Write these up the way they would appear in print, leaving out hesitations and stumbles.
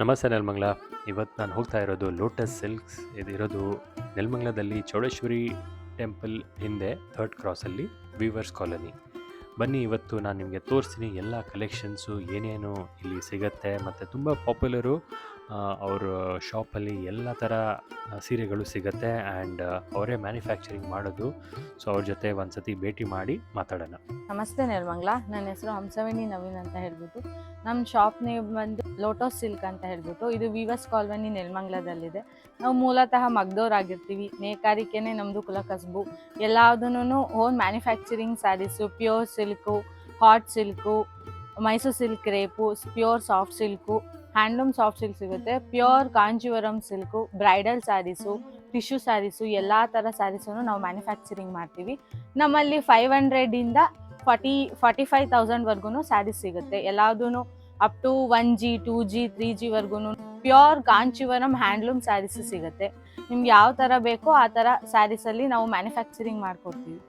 ನಮಸ್ತೆ ನೆಲಮಂಗಲ. ಇವತ್ತು ನಾನು ಹೋಗ್ತಾ ಇರೋದು ಲೋಟಸ್ ಸಿಲ್ಕ್ಸ್. ಇದಿರೋದು ನೆಲಮಂಗಲದಲ್ಲಿ ಚೌಡೇಶ್ವರಿ ಟೆಂಪಲ್ ಹಿಂದೆ ಥರ್ಡ್ ಕ್ರಾಸಲ್ಲಿ ವೀವರ್ಸ್ ಕಾಲೋನಿ. ಬನ್ನಿ, ಇವತ್ತು ನಾನು ನಿಮಗೆ ತೋರಿಸ್ತೀನಿ ಎಲ್ಲ ಕಲೆಕ್ಷನ್ಸು ಏನೇನು ಇಲ್ಲಿ ಸಿಗತ್ತೆ. ಮತ್ತು ತುಂಬ ಪಾಪ್ಯುಲರು ಅವ್ರ ಶಾಪಲ್ಲಿ ಎಲ್ಲ ಥರ ಸೀರೆಗಳು ಸಿಗತ್ತೆ. ಆ್ಯಂಡ್ ಅವರೇ ಮ್ಯಾನುಫ್ಯಾಕ್ಚರಿಂಗ್ ಮಾಡೋದು. ಸೊ ಅವ್ರ ಜೊತೆ ಒಂದು ಸತಿ ಭೇಟಿ ಮಾಡಿ ಮಾತಾಡೋಣ. ನಮಸ್ತೆ ನಿರ್ಮಂಗ್ಲ, ನನ್ನ ಹೆಸರು ಹಂಸವೇಣಿ ನವೀನ್ ಅಂತ ಹೇಳ್ಬಿಟ್ಟು. ನಮ್ಮ ಶಾಪ್ ನೇಮ್ ಬಂದು ಲೋಟಸ್ ಸಿಲ್ಕ್ ಅಂತ ಹೇಳ್ಬಿಟ್ಟು. ಇದು ವಿವಸ್ ಕಾಲೋನಿ ನೆಲಮಂಗ್ಲದಲ್ಲಿದೆ. ನಾವು ಮೂಲತಃ ಮಗ್ದವ್ರಾಗಿರ್ತೀವಿ. ನೇಕಾರಿಕೆನೇ ನಮ್ಮದು ಕುಲಕಸಬು. ಎಲ್ಲದನ್ನೂ own manufacturing sarees, pure silk, hot silk, Mysuru silk crepe, pure soft silk, handloom soft silk ಸಿಗುತ್ತೆ, pure Kanjivaram silk, bridal sarees, tissue sarees, ಎಲ್ಲ ಥರ ಸ್ಯಾರೀಸನ್ನು ನಾವು ಮ್ಯಾನುಫ್ಯಾಕ್ಚರಿಂಗ್ ಮಾಡ್ತೀವಿ. ನಮ್ಮಲ್ಲಿ 500 45,000 ಸ್ಯಾರೀಸ್ ಸಿಗುತ್ತೆ. ಎಲ್ಲದೂ up to 1G 2G 3G ವರ್ಗು ಪ್ಯೂರ್ ಕಾಂಚೀವರಂ ಹ್ಯಾಂಡ್ಲೂಮ್ ಸ್ಯಾರೀಸ್ ಸಿಗುತ್ತೆ. ನಿಮ್ಗೆ ಯಾವ ಥರ ಬೇಕೋ ಆ ಥರ ಸ್ಯಾರೀಸಲ್ಲಿ ನಾವು ಮ್ಯಾನುಫ್ಯಾಕ್ಚರಿಂಗ್ ಮಾಡ್ಕೊಡ್ತೀವಿ.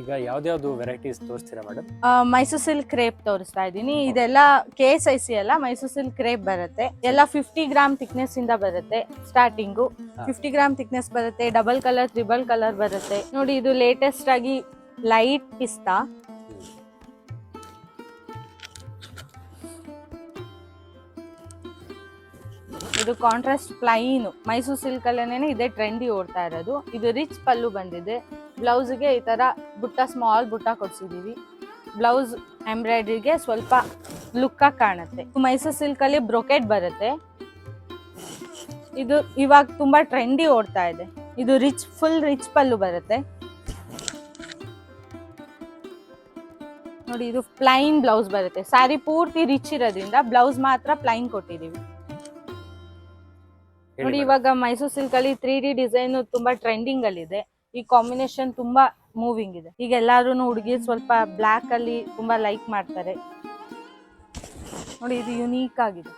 ಈಗ ಯಾವ್ದ್ಯಾವ್ದು ವೆರೈಟೀಸ್ ತೋರಿಸ್ತೀರಾ ಮೇಡಮ್? ಮೈಸೂರು ಸಿಲ್ಕ್ ಕ್ರೇಪ್ ತೋರಿಸ್ತಾ ಇದ್ದೀನಿ. ಇದೆಲ್ಲ KSIC ಅಲ್ಲ, ಮೈಸೂರು ಸಿಲ್ಕ್ ಕ್ರೇಪ್ ಬರುತ್ತೆ. ಎಲ್ಲ 50 ಗ್ರಾಮ್ ಥಿಕ್ನೆಸ್ ಇಂದ ಬರುತ್ತೆ. ಸ್ಟಾರ್ಟಿಂಗು 50 ಗ್ರಾಮ್ ಥಿಕ್ನೆಸ್ ಬರುತ್ತೆ. ಡಬಲ್ ಕಲರ್, ಟ್ರಿಬಲ್ ಕಲರ್ ಬರುತ್ತೆ. ನೋಡಿ, ಇದು ಲೇಟೆಸ್ಟ್ ಆಗಿ ಲೈಟ್ ಪಿಸ್ತಾ. ಇದು ಕಾಂಟ್ರಾಸ್ಟ್ ಪ್ಲೈನ್ ಮೈಸೂರು ಸಿಲ್ಕ್ ಅಲ್ಲೇನೆ ಇದೆ ಟ್ರೆಂಡಿ ಓಡ್ತಾ ಇರೋದು. ಇದು ರಿಚ್ ಪಲ್ಲು ಬಂದಿದೆ. ಬ್ಲೌಸ್ಗೆ ಈ ತರ ಬುಟ್ಟ, ಸ್ಮಾಲ್ ಬುಟ್ಟ ಕೊಡ್ಸಿದೀವಿ. ಬ್ಲೌಸ್ ಎಂಬ್ರಾಯ್ಡ್ರಿಗೆ ಸ್ವಲ್ಪ ಲುಕ್ ಆಗಿ ಕಾಣುತ್ತೆ. ಮೈಸೂರು ಸಿಲ್ಕ್ ಅಲ್ಲಿ ಬ್ರೊಕೆಟ್ ಬರುತ್ತೆ. ಇದು ಇವಾಗ ತುಂಬಾ ಟ್ರೆಂಡಿ ಓಡ್ತಾ ಇದೆ. ಇದು ಫುಲ್ ರಿಚ್ ಪಲ್ಲು ಬರುತ್ತೆ. ನೋಡಿ, ಇದು ಪ್ಲೈನ್ ಬ್ಲೌಸ್ ಬರುತ್ತೆ. ಸ್ಯಾರಿ ಪೂರ್ತಿ ರಿಚ್ ಇರೋದ್ರಿಂದ ಬ್ಲೌಸ್ ಮಾತ್ರ ಪ್ಲೈನ್ ಕೊಟ್ಟಿದೀವಿ. ನೋಡಿ, ಇವಾಗ ಮೈಸೂರು ಸಿಲ್ಕ್ ಅಲ್ಲಿ 3D ಡಿಸೈನ್ ತುಂಬಾ ಟ್ರೆಂಡಿಂಗ್ ಅಲ್ಲಿ ಇದೆ. ಈ ಕಾಂಬಿನೇಷನ್ ತುಂಬಾ ಮೂವಿಂಗ್ ಇದೆ. ಈಗ ಎಲ್ಲಾರು ಹುಡುಗಿ ಸ್ವಲ್ಪ ಬ್ಲಾಕ್ ಅಲ್ಲಿ ತುಂಬಾ ಲೈಕ್ ಮಾಡ್ತಾರೆ. ನೋಡಿ, ಇದು ಯುನೀಕ್ ಆಗಿದೆ.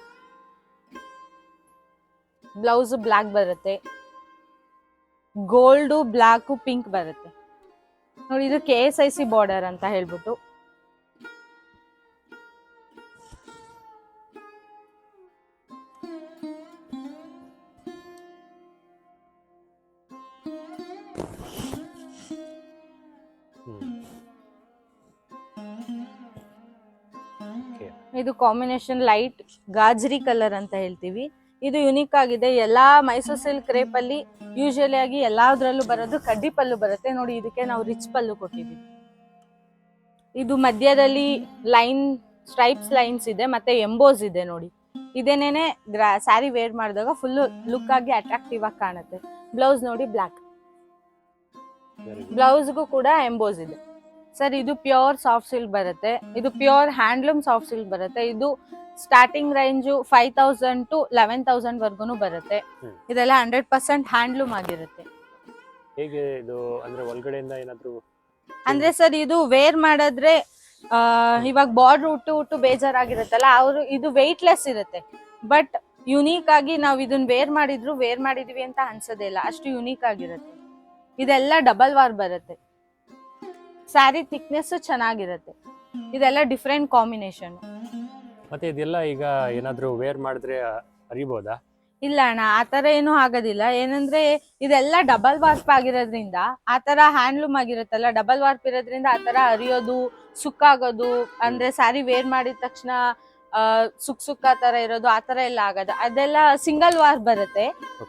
ಬ್ಲೌಸ್ ಬ್ಲಾಕ್ ಬರುತ್ತೆ. ಗೋಲ್ಡ್, ಬ್ಲಾಕ್, ಪಿಂಕ್ ಬರುತ್ತೆ. ನೋಡಿ, ಇದು KSIC ಬಾರ್ಡರ್ ಅಂತ ಹೇಳ್ಬಿಟ್ಟು. ಇದು ಕಾಂಬಿನೇಷನ್ ಲೈಟ್ ಗಾಜರಿ ಕಲರ್ ಅಂತ ಹೇಳ್ತೀವಿ. ಇದು ಯುನೀಕ್ ಆಗಿದೆ. ಎಲ್ಲಾ ಮೈಸೂರು ಸಿಲ್ಕ್ ಕ್ರೇಪ್ ಅಲ್ಲಿ ಯೂಶುವಲಿ ಆಗಿ ಎಲ್ಲಾದ್ರಲ್ಲೂ ಬರೋದು ಕಡ್ಡಿ ಪಲ್ಲು ಬರುತ್ತೆ. ನೋಡಿ, ಇದಕ್ಕೆ ನಾವು ರಿಚ್ ಪಲ್ಲು ಕೊಟ್ಟಿದ್ದೀವಿ. ಇದು ಮಧ್ಯದಲ್ಲಿ ಲೈನ್ ಸ್ಟ್ರೈಪ್ಸ್ ಲೈನ್ಸ್ ಇದೆ, ಮತ್ತೆ ಎಂಬೋಸ್ ಇದೆ. ನೋಡಿ, ಇದೇನೇನೆ ಸ್ಯಾರಿ ವೇರ್ ಮಾಡಿದಾಗ ಫುಲ್ ಲುಕ್ ಆಗಿ ಅಟ್ರಾಕ್ಟಿವ್ ಆಗಿ ಕಾಣುತ್ತೆ. ಬ್ಲೌಸ್ ನೋಡಿ, ಬ್ಲಾಕ್. ಬ್ಲೌಸ್ಗೂ ಕೂಡ ಎಂಬೋಸ್ ಇದೆ. ಸರ್, ಇದು ಪ್ಯೂರ್ ಸಾಫ್ಟ್ ಸಿಲ್ಕ್ ಬರುತ್ತೆ. ಇದು ಪ್ಯೂರ್ ಹ್ಯಾಂಡ್ಲೂಮ್ ಸಾಫ್ಟ್ ಸಿಲ್ಕ್ ಬರುತ್ತೆ. ಇದು ಸ್ಟಾರ್ಟಿಂಗ್ ರೇಂಜು 5,000 to 11,000 ವರ್ಗು ಬರುತ್ತೆ. ಇದೆಲ್ಲ 100% ಹ್ಯಾಂಡ್ಲೂಮ್ ಆಗಿರುತ್ತೆ. ಹೇಗೆ ಇದು ಅಂದ್ರೆ ಒಳಗಡೆಯಿಂದ ಏನಾದ್ರು ಅಂದ್ರೆ ಸರ್, ಇದು ವೇರ್ ಮಾಡಿದ್ರೆ ಇವಾಗ ಬಾರ್ಡರ್ ಉಟ್ಟು ಬೇಜಾರಾಗಿರುತ್ತಲ್ಲ, ಅವರು ಇದು ವೆಯ್ಟ್ಲೆಸ್ ಇರುತ್ತೆ. ಬಟ್ ಯುನೀಕ್ ಆಗಿ ನಾವು ಇದನ್ನ ವೇರ್ ಮಾಡಿದೀವಿ ಅಂತ ಅನ್ಸೋದೇ ಇಲ್ಲ. ಅಷ್ಟು ಯುನೀಕ್ ಆಗಿರುತ್ತೆ. ಇದೆಲ್ಲ ಡಬಲ್ ವಾರ್ ಬರುತ್ತೆ. ಸ್ಯಾರಿ ಥಿಕ್ನೆಸ್ ಚೆನ್ನಾಗಿರುತ್ತೆ. ಇದೆಲ್ಲ ಡಿಫ್ರೆಂಟ್ ಕಾಂಬಿನೇಷನ್. ಮತ್ತೆ ಇದೆಲ್ಲ ಈಗ ಏನಾದ್ರು ವೇರ್ ಮಾಡಿದ್ರೆ ಅರಿಬೋದಾ? ಇಲ್ಲ ಅಣ್ಣ, ಆತರ ಏನು ಆಗೋದಿಲ್ಲ. ಏನಂದ್ರೆ ಇದೆಲ್ಲ ಡಬಲ್ ವಾರ್ಪ್ ಆಗಿರೋದ್ರಿಂದ, ಆತರ ಹ್ಯಾಂಡ್ಲೂಮ್ ಆಗಿರುತ್ತಲ್ಲ, ಡಬಲ್ ವಾರ್ಪ್ ಇರೋದ್ರಿಂದ ಆತರ ಅರಿಯೋದು, ಸುಕ್ಕಾಗೋದು, ಅಂದ್ರೆ ಸ್ಯಾರಿ ವೇರ್ ಮಾಡಿದ ತಕ್ಷಣ ಸುಕ್ಕ ತರ ಇರೋದು ಆತರ ಎಲ್ಲ ಆಗದ. ಅದೆಲ್ಲ ಸಿಂಗಲ್ ವಾರ್ಪ್ ಬರುತ್ತೆ.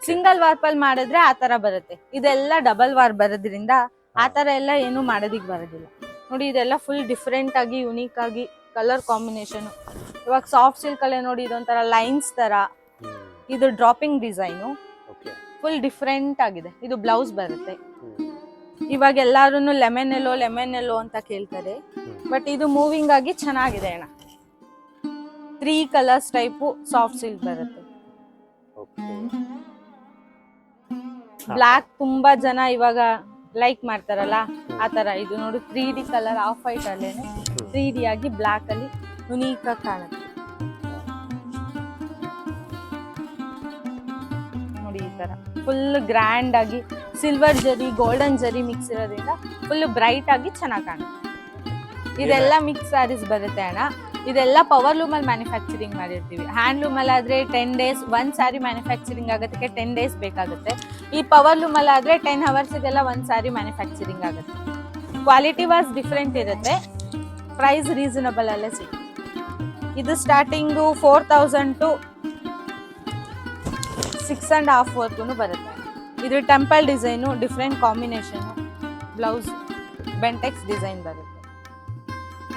ಸಿಂಗಲ್ ವಾರ್ಪ್ ಅಲ್ಲಿ ಮಾಡಿದ್ರೆ ಆತರ ಬರುತ್ತೆ. ಇದೆಲ್ಲ ಡಬಲ್ ವಾರ್ಪ್ ಬರೋದ್ರಿಂದ ಆತರ ಎಲ್ಲ ಏನು ಮಾಡೋದಿಕ್ ಬರೋದಿಲ್ಲ. ನೋಡಿ, ಇದೆಲ್ಲ ಫುಲ್ ಡಿಫ್ರೆಂಟ್ ಆಗಿ ಯುನೀಕ್ ಆಗಿ ಕಲರ್ ಕಾಂಬಿನೇಷನ್. ಇವಾಗ ಸಾಫ್ಟ್ ಸಿಲ್ಕ್ ಅಲ್ಲೇ ನೋಡಿ, ಇದೊಂಥರ ಲೈನ್ಸ್ ತರ. ಇದು ಡ್ರಾಪಿಂಗ್ ಡಿಸೈನು, ಫುಲ್ ಡಿಫ್ರೆಂಟ್ ಆಗಿದೆ. ಇದು ಬ್ಲೌಸ್ ಬರುತ್ತೆ. ಇವಾಗ ಎಲ್ಲಾರು ಲೆಮನ್ ಎಲ್ಲೋ ಅಂತ ಕೇಳ್ತಾರೆ. ಬಟ್ ಇದು ಮೂವಿಂಗ್ ಆಗಿ ಚೆನ್ನಾಗಿದೆ ಅಣ್ಣ. 3 ಕಲರ್ಸ್ ಟೈಪು ಸಾಫ್ಟ್ ಸಿಲ್ಕ್ ಬರುತ್ತೆ. ಬ್ಲಾಕ್ ತುಂಬಾ ಜನ ಇವಾಗ ಲೈಕ್ ಮಾಡ್ತಾರಲ್ಲ, ಆತರ. ಇದು ನೋಡಿ, 3D ಕಲರ್ ಆಫ್ ವೈಟ್ ಅಲ್ಲೇನೆ 3D ಆಗಿ ಬ್ಲಾಕ್ ಅಲ್ಲಿ ಯುನೀಕ್ ಆಗಿ ಕಾಣುತ್ತೆ. ನೋಡಿ, ಈ ತರ ಫುಲ್ ಗ್ರ್ಯಾಂಡ್ ಆಗಿ ಸಿಲ್ವರ್ ಜರಿ, ಗೋಲ್ಡನ್ ಜರಿ ಮಿಕ್ಸ್ ಇರೋದ್ರಿಂದ ಫುಲ್ ಬ್ರೈಟ್ ಆಗಿ ಚೆನ್ನಾಗಿ ಕಾಣುತ್ತೆ. ಇದೆಲ್ಲ ಮಿಕ್ಸ್ ಸ್ಯಾರೀಸ್ ಬರುತ್ತೆ ಅಣ್ಣ. ಇದೆಲ್ಲ ಪವರ್ ಲೂಮ್ ಅಲ್ಲಿ ಮ್ಯಾನುಫ್ಯಾಕ್ಚರಿಂಗ್ ಮಾಡಿರ್ತೀವಿ. ಹ್ಯಾಂಡ್ ಲೂಮ್ ಅಲ್ಲಿ ಆದ್ರೆ 10 days, ಒಂದ್ ಸಾರಿ ಮ್ಯಾನುಫ್ಯಾಕ್ಚರಿಂಗ್ ಆಗೋದಕ್ಕೆ 10 days ಬೇಕಾಗುತ್ತೆ. ಈ ಪವರ್ ಲೂಮ್ ಅಲ್ಲಿ ಆದ್ರೆ 10 hours ಇದೆಲ್ಲ ಒಂದ್ ಸಾರಿ ಮ್ಯಾನುಫ್ಯಾಕ್ಚರಿಂಗ್ ಆಗುತ್ತೆ. ಕ್ವಾಲಿಟಿ ವಾಸ್ ಡಿಫ್ರೆಂಟ್ ಇರುತ್ತೆ, ಪ್ರೈಸ್ ರೀಸನಬಲ್ ಅಲ್ಲೇ ಸಿಗುತ್ತೆ. ಇದು ಸ್ಟಾರ್ಟಿಂಗು 4000 to 6.5 ವರ್ಗು ಬರುತ್ತೆ. ಇದು temple design, different combination, blouse Bentex design ಬರುತ್ತೆ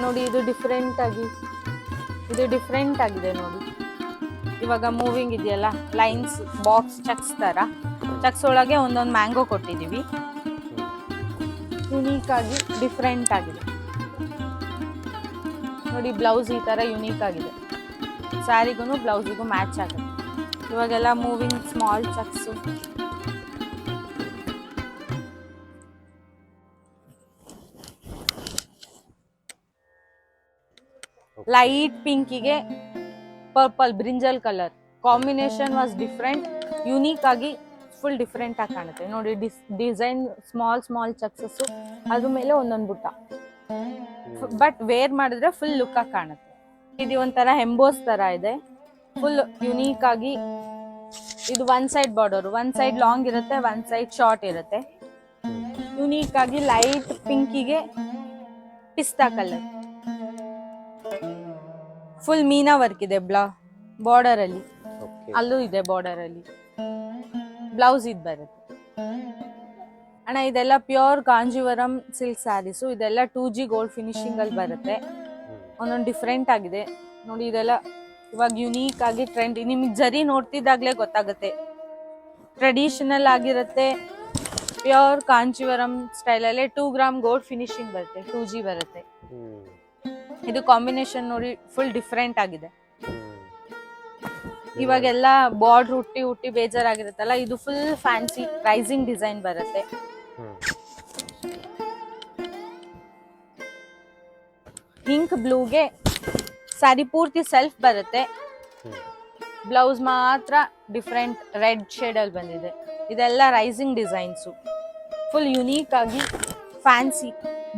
ನೋಡಿ. ಇದು ಡಿಫ್ರೆಂಟ್ ಆಗಿದೆ ನೋಡಿ. ಇವಾಗ ಮೂವಿಂಗ್ ಇದೆಯಲ್ಲ, ಲೈನ್ಸ್, ಬಾಕ್ಸ್, ಚಕ್ಸ್ ತರ. ಚಕ್ಸ್ ಒಳಗೆ ಒಂದೊಂದು ಮ್ಯಾಂಗೋ ಕೊಟ್ಟಿದೀವಿ. ಯುನೀಕ್ ಆಗಿ ಡಿಫ್ರೆಂಟ್ ಆಗಿದೆ ನೋಡಿ. ಬ್ಲೌಸ್ ಈ ತರ ಯುನೀಕ್ ಆಗಿದೆ, ಸ್ಯಾರಿಗೂ ಬ್ಲೌಸಿಗೂ ಮ್ಯಾಚ್ ಆಗುತ್ತೆ. ಇವಾಗೆಲ್ಲ ಮೂವಿಂಗ್ ಸ್ಮಾಲ್ ಚಕ್ಸ್. ಲೈಟ್ ಪಿಂಕಿಗೆ purple brinjal colour combination was different, unique ಆಗಿ ಫುಲ್ ಡಿಫ್ರೆಂಟ್ ಆಗಿ ಕಾಣುತ್ತೆ ನೋಡಿ. ಡಿಸೈನ್ ಸ್ಮಾಲ್ ಚಕ್ಸಸ್, ಅದ್ರ ಮೇಲೆ ಒಂದೊಂದು ಬುಟ್ಟ, ಬಟ್ ವೇರ್ ಮಾಡಿದ್ರೆ ಫುಲ್ ಲುಕ್ ಆಗಿ ಕಾಣುತ್ತೆ. ಇದು ಒಂಥರ ಹೆಂಬೋಸ್ ತರ ಇದೆ, ಫುಲ್ ಯುನೀಕ್ ಆಗಿ. ಇದು one side border, one side long ಇರುತ್ತೆ, ಒನ್ ಸೈಡ್ ಶಾರ್ಟ್ ಇರುತ್ತೆ. ಯುನೀಕ್ ಆಗಿ ಲೈಟ್ ಪಿಂಕಿಗೆ ಪಿಸ್ತಾ ಕಲರ್, ಫುಲ್ ಮೀನಾ ವರ್ಕ್ ಇದೆ ಬಾರ್ಡರ್ ಅಲ್ಲಿ, ಅಲ್ಲೂ ಇದೆ ಬಾರ್ಡರ್ ಅಲ್ಲಿ. ಬ್ಲೌಸ್ ಇದು ಬರುತ್ತೆ ಅಣ್ಣ. ಇದೆಲ್ಲ ಪ್ಯೂರ್ ಕಾಂಜೀವರಂ ಸಿಲ್ಕ್ ಸ್ಯಾರೀಸು. ಇದೆಲ್ಲ 2G ಗೋಲ್ಡ್ ಫಿನಿಶಿಂಗ್ ಅಲ್ಲಿ ಬರುತ್ತೆ. ಒಂದೊಂದು ಡಿಫ್ರೆಂಟ್ ಆಗಿದೆ ನೋಡಿ. ಇದೆಲ್ಲ ಇವಾಗ ಯುನೀಕ್ ಆಗಿ ಟ್ರೆಂಡ್, ನಿಮ್ಗೆ ಜರಿ ನೋಡ್ತಿದ್ದಾಗ್ಲೇ ಗೊತ್ತಾಗುತ್ತೆ. ಟ್ರೆಡಿಷನಲ್ ಆಗಿರುತ್ತೆ, ಪ್ಯೂರ್ ಕಾಂಜೀವರಂ ಸ್ಟೈಲಲ್ಲೇ 2 ಗ್ರಾಮ್ ಗೋಲ್ಡ್ ಫಿನಿಶಿಂಗ್ ಬರುತ್ತೆ, 2G ಬರುತ್ತೆ. ಇದು ಕಾಂಬಿನೇಷನ್ ನೋಡಿ, ಫುಲ್ ಡಿಫ್ರೆಂಟ್ ಆಗಿದೆ. ಇವಾಗೆಲ್ಲ ಬಾರ್ಡರ್ ಹುಟ್ಟಿ ಬೇಜಾರಾಗಿರುತ್ತಲ್ಲ, ಇದು ಫುಲ್ ಫ್ಯಾನ್ಸಿ ರೈಸಿಂಗ್ ಡಿಸೈನ್ ಬರುತ್ತೆ. ಪಿಂಕ್ ಬ್ಲೂಗೆ ಸ್ಯಾರಿ ಪೂರ್ತಿ ಸೆಲ್ಫ್ ಬರುತ್ತೆ, ಬ್ಲೌಸ್ ಮಾತ್ರ ಡಿಫ್ರೆಂಟ್ ರೆಡ್ ಶೇಡ್ ಅಲ್ಲಿ ಬಂದಿದೆ. ಇದೆಲ್ಲ ರೈಸಿಂಗ್ ಡಿಸೈನ್ಸು, ಫುಲ್ ಯುನೀಕ್ ಆಗಿ ಫ್ಯಾನ್ಸಿ.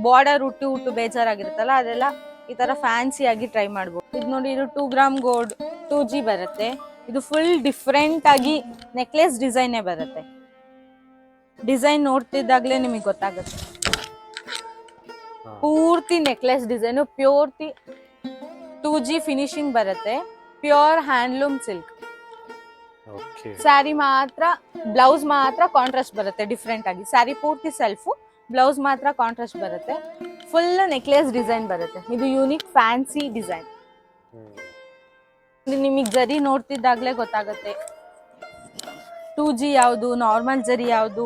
ಬಾರ್ಡರ್ ಹುಟ್ಟು ಬೇಜಾರಾಗಿರುತ್ತಲ್ಲ, ಅದೆಲ್ಲ ಈ ತರ ಫ್ಯಾನ್ಸಿ ಆಗಿ ಟ್ರೈ ಮಾಡ್ಬೋದು. ಇದು ನೋಡಿ, ಇದು 2 ಗ್ರಾಮ್ ಗೋಲ್ಡ್ 2G ಬರುತ್ತೆ. ಇದು ಫುಲ್ ಡಿಫ್ರೆಂಟ್ ಆಗಿ ನೆಕ್ಲೆಸ್ ಡಿಸೈನೇ ಬರುತ್ತೆ. ಡಿಸೈನ್ ನೋಡ್ತಿದ್ದಾಗ್ಲೇ ನಿಮಗೆ ಗೊತ್ತಾಗುತ್ತೆ, ಪೂರ್ತಿ ನೆಕ್ಲೆಸ್ ಡಿಸೈನು, ಪ್ಯೂರ್ತಿ 2G ಫಿನಿಶಿಂಗ್ ಬರುತ್ತೆ, ಪ್ಯೂರ್ ಹ್ಯಾಂಡ್ಲೂಮ್ ಸಿಲ್ಕ್. ಸ್ಯಾರಿ ಮಾತ್ರ, ಬ್ಲೌಸ್ ಮಾತ್ರ ಕಾಂಟ್ರಾಸ್ಟ್ ಬರುತ್ತೆ ಡಿಫ್ರೆಂಟ್ ಆಗಿ. ಸ್ಯಾರಿ ಪೂರ್ತಿ ಸೆಲ್ಫು, ಬ್ಲೌಸ್ ಮಾತ್ರ ಕಾಂಟ್ರಾಸ್ಟ್ ಬರುತ್ತೆ. ಫುಲ್ ನೆಕ್ಲೆಸ್ ಡಿಸೈನ್ ಬರುತ್ತೆ. ಇದು ಯೂನಿಕ್ ಫ್ಯಾನ್ಸಿ ಡಿಸೈನ್. ನಿಮಗೆ ಜರಿ ನೋಡ್ತಿದ್ದಾಗ್ಲೇ ಗೊತ್ತಾಗುತ್ತೆ 2G ಯಾವುದು, ನಾರ್ಮಲ್ ಜರಿ ಯಾವುದು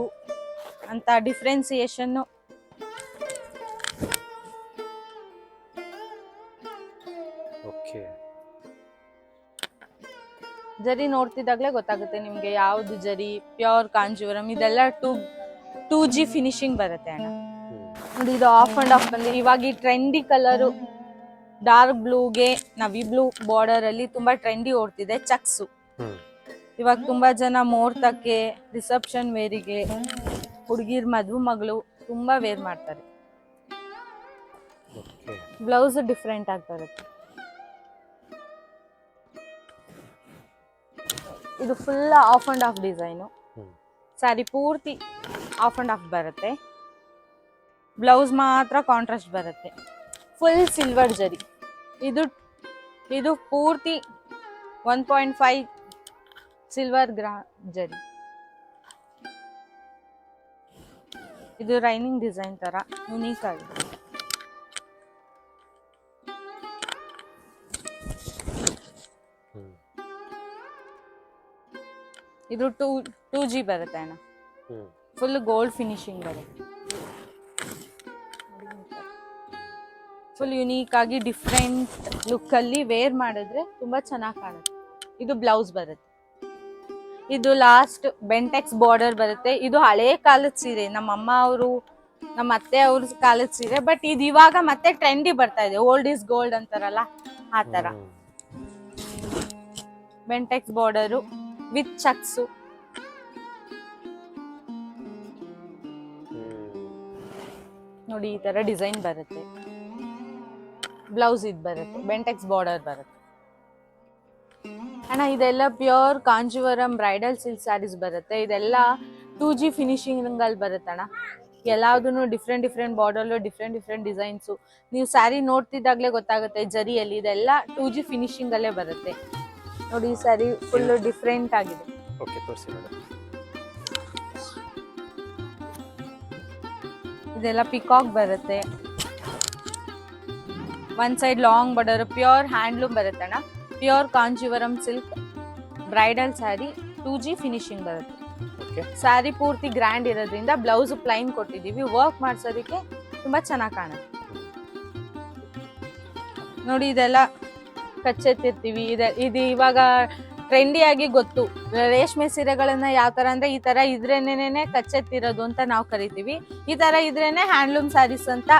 ಅಂತ ಡಿಫ್ರೆನ್ಸಿಯೇಷನ್. ಜರಿ ನೋಡ್ತಿದ್ದಾಗ್ಲೇ ಗೊತ್ತಾಗುತ್ತೆ ನಿಮ್ಗೆ ಯಾವ್ದು ಜರಿ. ಪ್ಯೂರ್ ಕಾಂಜೀವರಂ, ಇದೆಲ್ಲ 2G ಫಿನಿಶಿಂಗ್ ಬರುತ್ತೆ ಅಣ್ಣ ನೋಡಿ. ಇದು ಆಫ್ ಅಂಡ್ ಆಫ್ ಬಂದು ಇವಾಗ ಈ ಟ್ರೆಂಡಿ ಕಲರು ಡಾರ್ಕ್ ಬ್ಲೂಗೆ ನವಿ ಬ್ಲೂ ಬಾರ್ಡರ್ ಅಲ್ಲಿ ತುಂಬಾ ಟ್ರೆಂಡಿ ಓಡ್ತಿದೆ ಚಕ್ಸು. ಇವಾಗ ತುಂಬಾ ಜನ ಮುಹೂರ್ತಕ್ಕೆ, ರಿಸೆಪ್ಷನ್ ವೇರಿಗೆ, ಹುಡುಗಿರ್ ಮದುವೆ ಮಗಳು ತುಂಬಾ ವೇರ್ ಮಾಡ್ತಾರೆ. ಬ್ಲೌಸ್ ಡಿಫ್ರೆಂಟ್ ಆಗಿ ಬರುತ್ತೆ. ಇದು full of and of design, sari ಪೂರ್ತಿ ಆಫ್ ಅಂಡ್ ಆಫ್ ಬರುತ್ತೆ, ಬ್ಲೌಸ್ ಮಾತ್ರ ಕಾಂಟ್ರಾಸ್ಟ್ ಬರುತ್ತೆ. ಫುಲ್ ಸಿಲ್ವರ್ ಜರಿ. ಇದು ಪೂರ್ತಿ 1.5 ಸಿಲ್ವರ್ ಜರಿ. ಇದು ರೈನಿಂಗ್ ಡಿಸೈನ್ ತರ ಯುನೀಕ್ ಆಗಿದೆ. ಇದು 2G ಬರುತ್ತೆ ಅಣ್ಣ, ಫುಲ್ ಗೋಲ್ಡ್ ಫಿನಿಶಿಂಗ್ ಬರುತ್ತೆ. ಫುಲ್ ಯುನೀಕ್ ಆಗಿ ಡಿಫ್ರೆಂಟ್ ಲುಕ್ ಅಲ್ಲಿ ವೇರ್ ಮಾಡಿದ್ರೆ ತುಂಬಾ ಚೆನ್ನಾಗಿ ಕಾಣುತ್ತೆ. ಇದು ಬ್ಲೌಸ್ ಬರುತ್ತೆ. ಇದು ಲಾಸ್ಟ್ ಬೆಂಟೆಕ್ಸ್ ಬಾರ್ಡರ್ ಬರುತ್ತೆ. ಇದು ಹಳೆ ಕಾಲದ ಸೀರೆ, ನಮ್ಮ ಅಮ್ಮ ಅವರು, ನಮ್ಮ ಅತ್ತೆ ಅವ್ರ ಕಾಲದ ಸೀರೆ. ಬಟ್ ಇದು ಇವಾಗ ಮತ್ತೆ ಟ್ರೆಂಡಿ ಬರ್ತಾ ಇದೆ, ಓಲ್ಡ್ ಇಸ್ ಗೋಲ್ಡ್ ಅಂತಾರಲ್ಲ ಆ ತರ. Bentex border with checks. ನೋಡಿ ಈ ತರ ಡಿಸೈನ್ ಬರುತ್ತೆ. ಬ್ಲೌಸ್ ಇದು ಬರುತ್ತೆ, ಬೆಂಟೆಕ್ಸ್ ಬಾರ್ಡರ್ ಬರುತ್ತೆ ಅಣ್ಣ. ಇದೆಲ್ಲ pure Kanjeevaram bridal silk sarees ಬರುತ್ತೆ. ಇದೆಲ್ಲ 2G ಫಿನಿಶಿಂಗ್ ಅಲ್ಲಿ ಬರುತ್ತೆ ಅಣ್ಣ. ಎಲ್ಲಾದೂ ಡಿಫ್ರೆಂಟ್ ಬಾರ್ಡರ್ಲು ಡಿಫ್ರೆಂಟ್ ಡಿಸೈನ್ಸು. ನೀವು ಸ್ಯಾರಿ ನೋಡ್ತಿದ್ದಾಗಲೇ ಗೊತ್ತಾಗುತ್ತೆ ಜರಿಯಲ್ಲಿ. ಇದೆಲ್ಲ 2G ಫಿನಿಶಿಂಗ್ ಅಲ್ಲೇ ಬರುತ್ತೆ ನೋಡಿ. ಈ ಸ್ಯಾರಿ ಫುಲ್ ಡಿಫ್ರೆಂಟ್ ಆಗಿದೆ. ಓಕೆ, ತೋರಿಸಿ ಮೇಡಮ್. ಇದೆಲ್ಲ ಪಿಕಾಕ್ ಬರುತ್ತೆ. One side long border, pure handloom ಬರುತ್ತೆ ಅಣ್ಣ. Pure Kanjeevaram silk bridal sari 2G finishing ಬರುತ್ತೆ. ಸ್ಯಾರಿ ಪೂರ್ತಿ ಗ್ರ್ಯಾಂಡ್ ಇರೋದ್ರಿಂದ ಬ್ಲೌಸ್ ಪ್ಲೈನ್ ಕೊಟ್ಟಿದೀವಿ. ವರ್ಕ್ ಮಾಡ್ಸೋದಕ್ಕೆ ತುಂಬಾ ಚೆನ್ನಾಗಿ ಕಾಣುತ್ತೆ ನೋಡಿ. ಇದೆಲ್ಲ ಕಚ್ಚೆತ್ತಿರ್ತೀವಿ. ಇದು ಇವಾಗ ಟ್ರೆಂಡಿಯಾಗಿ ಗೊತ್ತು. ರೇಷ್ಮೆ ಸೀರೆಗಳನ್ನ ಯಾವ ತರ ಅಂದ್ರೆ ಈ ತರ ಇದ್ರೇನೆ ಕಚ್ಚೆತ್ತಿರೋದು ಅಂತ ನಾವು ಕರಿತೀವಿ. ಈ ತರ ಇದ್ರೇನೆ ಹ್ಯಾಂಡ್ಲೂಮ್ ಸ್ಯಾರೀಸ್ ಅಂತ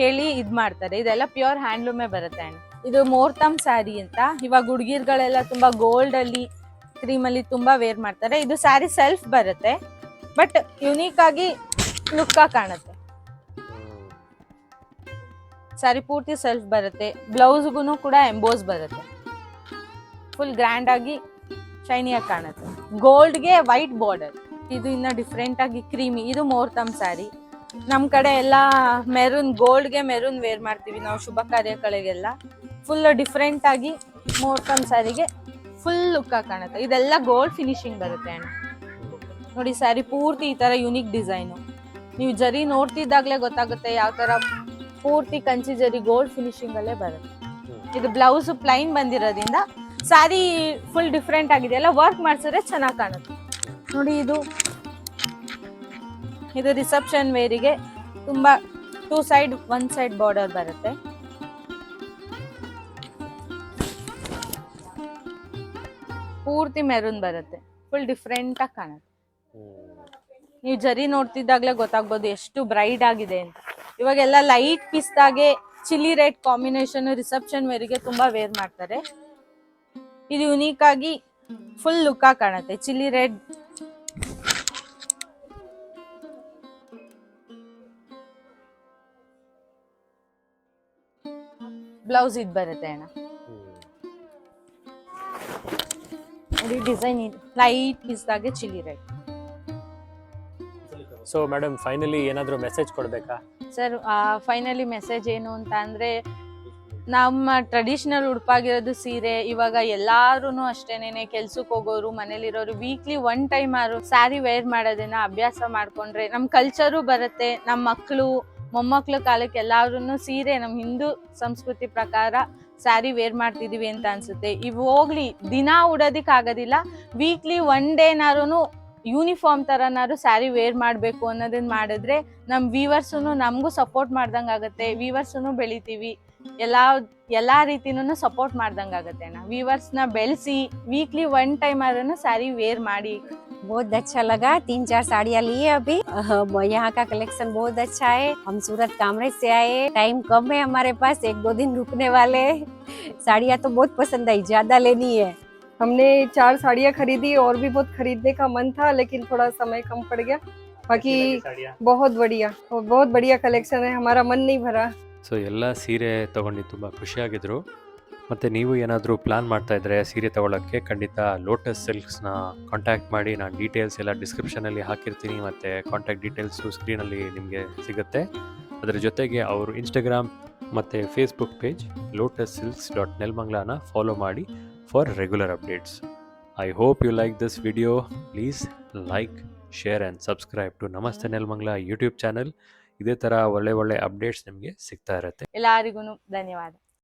ಹೇಳಿ ಇದ್ ಮಾಡ್ತಾರೆ. ಇದೆಲ್ಲ ಪ್ಯೂರ್ ಹ್ಯಾಂಡ್ಲೂಮೇ ಬರುತ್ತೆ ಅಣ್ಣ. ಇದು ಮೋರ್ತಮ್ ಸ್ಯಾರಿ ಅಂತ. ಇವಾಗ ಹುಡುಗಿರ್ಗಳೆಲ್ಲ ತುಂಬಾ ಗೋಲ್ಡ್ ಅಲ್ಲಿ ಕ್ರೀಮ್ ಅಲ್ಲಿ ತುಂಬಾ ವೇರ್ ಮಾಡ್ತಾರೆ. ಇದು ಸ್ಯಾರಿ ಸೆಲ್ಫ್ ಬರುತ್ತೆ, ಬಟ್ ಯುನೀಕ್ ಆಗಿ ಲುಕ್ ಕಾಣುತ್ತೆ. ಸ್ಯಾರಿ ಪೂರ್ತಿ ಸೆಲ್ಫ್ ಬರುತ್ತೆ. ಬ್ಲೌಸ್ಗೂ ಕೂಡ ಎಂಬೋಸ್ ಬರುತ್ತೆ. ಫುಲ್ ಗ್ರ್ಯಾಂಡ್ ಆಗಿ ಶೈನಿಯಾಗಿ ಕಾಣುತ್ತೆ. ಗೋಲ್ಡ್ಗೆ ವೈಟ್ ಬಾರ್ಡರ್. ಇದು ಇನ್ನ ಡಿಫ್ರೆಂಟ್ ಆಗಿ ಕ್ರೀಮಿ. ಇದು ಮೋರ್ತಮ್ ಸ್ಯಾರಿ. ನಮ್ ಕಡೆ ಎಲ್ಲ ಮೆರೂನ್, ಗೋಲ್ಡ್ಗೆ ಮೆರೂನ್ ವೇರ್ ಮಾಡ್ತೀವಿ ನಾವು ಶುಭ ಕಾರ್ಯಗಳಿಗೆಲ್ಲ. ಫುಲ್ ಡಿಫ್ರೆಂಟ್ ಆಗಿ ಮೋರ್ತಮ್ ಸ್ಯಾರಿಗೆ ಫುಲ್ ಲುಕ್ ಕಾಣುತ್ತೆ. ಇದೆಲ್ಲ ಗೋಲ್ಡ್ ಫಿನಿಶಿಂಗ್ ಬರುತ್ತೆ ಅಣ್ಣ ನೋಡಿ. ಸ್ಯಾರಿ ಪೂರ್ತಿ ಈ ತರ ಯುನಿಕ್ ಡಿಸೈನು. ನೀವು ಜರಿ ನೋಡ್ತಿದ್ದಾಗ್ಲೇ ಗೊತ್ತಾಗುತ್ತೆ ಯಾವ ತರ ಪೂರ್ತಿ ಕಂಚಿ ಜರಿ ಗೋಲ್ಡ್ ಫಿನಿಶಿಂಗ್ ಅಲ್ಲೇ ಬರುತ್ತೆ. ಇದು ಬ್ಲೌಸ್ ಪ್ಲೈನ್ ಬಂದಿರೋದ್ರಿಂದ ಸ್ಯಾರಿ ಫುಲ್ ಡಿಫ್ರೆಂಟ್ ಆಗಿದೆ. ಎಲ್ಲ ವರ್ಕ್ ಮಾಡಿಸಿದ್ರೆ ಚೆನ್ನಾಗಿ ಕಾಣುತ್ತೆ ನೋಡಿ. ಇದು ರಿಸೆಪ್ಷನ್ ವೇರಿಗೆ ತುಂಬಾ 2 ಸೈಡ್ 1 ಸೈಡ್ ಬಾರ್ಡರ್ ಬರುತ್ತೆ. ಪೂರ್ತಿ ಮೆರೂನ್ ಬರುತ್ತೆ. ಫುಲ್ ಡಿಫ್ರೆಂಟ್ ಆಗಿ ಕಾಣುತ್ತೆ. ನೀವು ಜರಿ ನೋಡ್ತಿದ್ದಾಗ್ಲೇ ಗೊತ್ತಾಗ್ಬೋದು ಎಷ್ಟು ಬ್ರೈಟ್ ಆಗಿದೆ ಅಂತ. ಇವಾಗೆಲ್ಲ ಲೈಟ್ ಪಿಸ್ತಾಗೆ ಚಿಲ್ಲಿ ರೆಡ್ ಕಾಂಬಿನೇಷನ್ ರಿಸೆಪ್ಷನ್ ವೇರಿಗೆ ತುಂಬಾ ವೇರ್ ಮಾಡ್ತಾರೆ. ಇದು ಯುನೀಕ್ ಆಗಿ ಫುಲ್ ಲುಕ್ ಕಾಣುತ್ತೆ. ಚಿಲ್ಲಿ ರೆಡ್ ಬ್ಲೌಸ್ ಇದು ಬರುತ್ತೆ ಅಣ್ಣ. ಡಿಸೈನ್ ಇದೆ ಲೈಟ್ ಪಿಸ್ತಾಗೆ chilli red. So madam, finally ಏನಾದರೂ ಮೆಸೇಜ್ ಕೊಡಬೇಕಾ? ಸರ್, ಫೈನಲಿ ಮೆಸೇಜ್ ಏನು ಅಂತ ಅಂದ್ರೆ, ನಮ್ಮ ಟ್ರೆಡಿಷನಲ್ ಉಡುಪಾಗಿರೋದು ಸೀರೆ. ಇವಾಗ ಎಲ್ಲಾರು ಅಷ್ಟೇನೆ ಕೆಲ್ಸಕ್ಕೆ ಹೋಗೋರು, ಮನೇಲಿರೋರು ವೀಕ್ಲಿ 1 ಟೈಮ್ ಆರು ಸ್ಯಾರಿ ವೇರ್ ಮಾಡೋದನ್ನ ಅಭ್ಯಾಸ ಮಾಡ್ಕೊಂಡ್ರೆ ನಮ್ಮ ಕಲ್ಚರು ಬರುತ್ತೆ. ನಮ್ಮ ಮಕ್ಕಳು ಮೊಮ್ಮಕ್ಳು ಕಾಲಕ್ಕೆ ಎಲ್ಲಾರು ಸೀರೆ, ನಮ್ಮ ಹಿಂದೂ ಸಂಸ್ಕೃತಿ ಪ್ರಕಾರ ಸ್ಯಾರಿ ವೇರ್ ಮಾಡ್ತಿದೀವಿ ಅಂತ ಅನ್ಸುತ್ತೆ. ಇವ್ ಹೋಗ್ಲಿ ದಿನ ಉಡೋದಿಕ್ ಆಗೋದಿಲ್ಲ, ವೀಕ್ಲಿ 1 ಡೇನಾರು ಯೂನಿಫಾರ್ಮ್ ತರನಾರು ಸ್ಯಾರಿ ವೇರ್ ಮಾಡ್ಬೇಕು ಅನ್ನೋದನ್ನ ಮಾಡಿದ್ರೆ ನಮ್ ವೀವರ್ಸುನು ನಮಗೂ ಸಪೋರ್ಟ್ ಮಾಡ್ದಂಗ್ ಆಗುತ್ತೆ. ವೀವರ್ಸುನು ಬೆಳಿತೀವಿ. ಎಲ್ಲಾ ರೀತಿನೂ ಸಪೋರ್ಟ್ ಮಾಡ್ದಂಗ್ ಆಗುತ್ತೆ ಅಣ್ಣ. ವ್ಯೂವರ್ಸ್ ನ ಬೆಳೆಸಿ ವೀಕ್ಲಿ 1 ಟೈಮ್ ಆದ್ರೂ ಸ್ಯಾರಿ ವೇರ್ ಮಾಡಿ. बहुत अच्छा लगा। 3-4 साड़ियाँ लिए अभी। यहाँ का कलेक्शन बहुत अच्छा है। हम सूरत कामरेज से आए, टाइम कम है हमारे पास, 1-2 दिन रुकने वाले। साड़ियाँ तो बहुत पसंद आई, ज्यादा लेनी है। हमने 4 साड़ियाँ खरीदी और भी बहुत खरीदने का मन था, लेकिन थोड़ा समय कम पड़ गया। बाकी बहुत बढ़िया कलेक्शन है, हमारा मन नहीं भरा। ಸೊ ಎಲ್ಲ ಸೀರೆ ತೊಗೊಂಡು ತುಂಬ ಖುಷಿಯಾಗಿದ್ರು. ಮತ್ತು ನೀವು ಏನಾದರೂ ಪ್ಲ್ಯಾನ್ ಮಾಡ್ತಾಯಿದ್ರೆ ಸೀರೆ ತೊಗೊಳಕ್ಕೆ, ಖಂಡಿತ ಲೋಟಸ್ ಸಿಲ್ಕ್ಸ್ನ ಕಾಂಟ್ಯಾಕ್ಟ್ ಮಾಡಿ. ನಾನು ಡೀಟೇಲ್ಸ್ ಎಲ್ಲ ಡಿಸ್ಕ್ರಿಪ್ಷನಲ್ಲಿ ಹಾಕಿರ್ತೀನಿ, ಮತ್ತು ಕಾಂಟ್ಯಾಕ್ಟ್ ಡೀಟೇಲ್ಸು ಸ್ಕ್ರೀನಲ್ಲಿ ನಿಮಗೆ ಸಿಗುತ್ತೆ. ಅದರ ಜೊತೆಗೆ ಅವರು ಇನ್ಸ್ಟಾಗ್ರಾಮ್ ಮತ್ತು ಫೇಸ್ಬುಕ್ ಪೇಜ್ lotussilks.nelmangla ಫಾಲೋ ಮಾಡಿ for regular updates. I hope you like this video. Please like, share and subscribe to Namaste Nelamangala YouTube channel. ಇದೇ ಥರ ಒಳ್ಳೆ ಅಪ್ಡೇಟ್ಸ್ ನಿಮಗೆ ಸಿಗ್ತಾ ಇರುತ್ತೆ. ಎಲ್ಲರಿಗೂ ಧನ್ಯವಾದ.